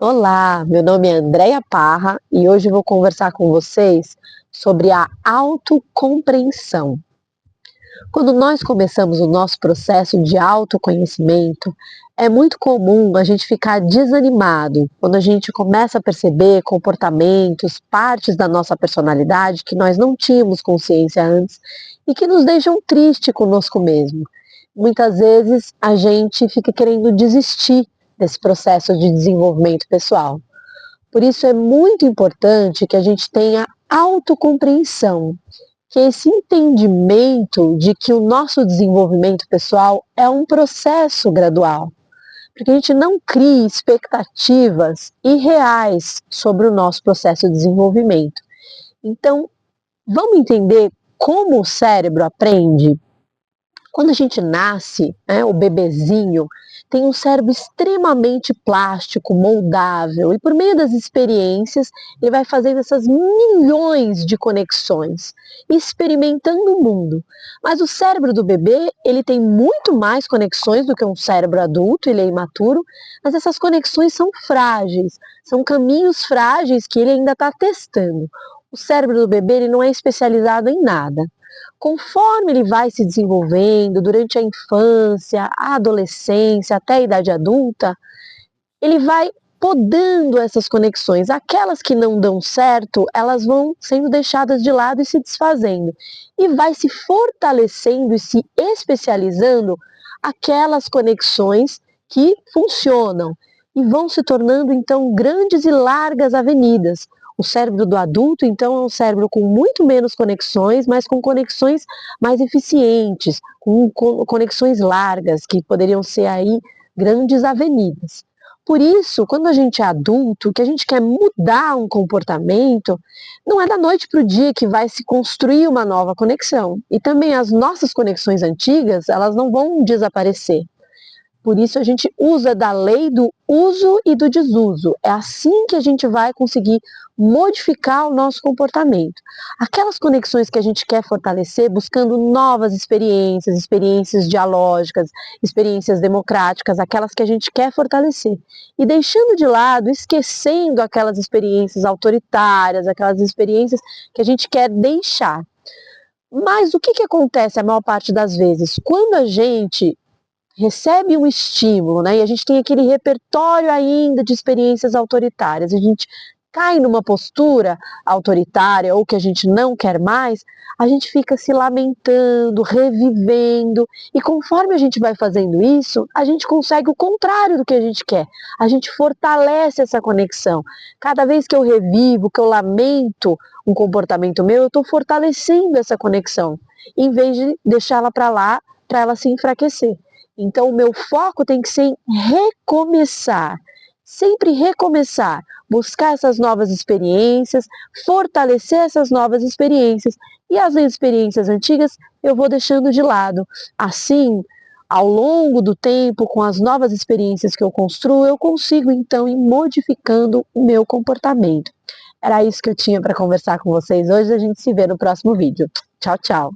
Olá, meu nome é Andréia Parra e hoje eu vou conversar com vocês sobre a autocompreensão. Quando nós começamos o nosso processo de autoconhecimento, é muito comum a gente ficar desanimado quando a gente começa a perceber comportamentos, partes da nossa personalidade que nós não tínhamos consciência antes e que nos deixam triste conosco mesmo. Muitas vezes a gente fica querendo desistir desse processo de desenvolvimento pessoal. Por isso é muito importante que a gente tenha autocompreensão, que é esse entendimento de que o nosso desenvolvimento pessoal é um processo gradual, para que a gente não crie expectativas irreais sobre o nosso processo de desenvolvimento. Então, vamos entender como o cérebro aprende? Quando a gente nasce, o bebezinho tem um cérebro extremamente plástico, moldável, e por meio das experiências, ele vai fazendo essas milhões de conexões, experimentando o mundo. Mas o cérebro do bebê, ele tem muito mais conexões do que um cérebro adulto, ele é imaturo, mas essas conexões são frágeis, são caminhos frágeis que ele ainda está testando. O cérebro do bebê, ele não é especializado em nada. Conforme ele vai se desenvolvendo durante a infância, a adolescência, até a idade adulta, ele vai podando essas conexões. Aquelas que não dão certo, elas vão sendo deixadas de lado e se desfazendo. E vai se fortalecendo e se especializando aquelas conexões que funcionam e vão se tornando então grandes e largas avenidas. O cérebro do adulto, então, é um cérebro com muito menos conexões, mas com conexões mais eficientes, com conexões largas, que poderiam ser aí grandes avenidas. Por isso, quando a gente é adulto, que a gente quer mudar um comportamento, não é da noite para o dia que vai se construir uma nova conexão. E também as nossas conexões antigas, elas não vão desaparecer. Por isso a gente usa da lei do uso e do desuso. É assim que a gente vai conseguir modificar o nosso comportamento. Aquelas conexões que a gente quer fortalecer buscando novas experiências, experiências dialógicas, experiências democráticas, aquelas que a gente quer fortalecer. E deixando de lado, esquecendo aquelas experiências autoritárias, aquelas experiências que a gente quer deixar. Mas o que acontece a maior parte das vezes? Quando a gente recebe um estímulo, né, e a gente tem aquele repertório ainda de experiências autoritárias, a gente cai numa postura autoritária ou que a gente não quer mais, a gente fica se lamentando, revivendo, e conforme a gente vai fazendo isso, a gente consegue o contrário do que a gente quer, a gente fortalece essa conexão. Cada vez que eu revivo, que eu lamento um comportamento meu, eu estou fortalecendo essa conexão, em vez de deixá-la para lá, para ela se enfraquecer. Então, o meu foco tem que ser em recomeçar, sempre recomeçar, buscar essas novas experiências, fortalecer essas novas experiências. E as experiências antigas eu vou deixando de lado. Assim, ao longo do tempo, com as novas experiências que eu construo, eu consigo então ir modificando o meu comportamento. Era isso que eu tinha para conversar com vocês hoje. A gente se vê no próximo vídeo. Tchau, tchau!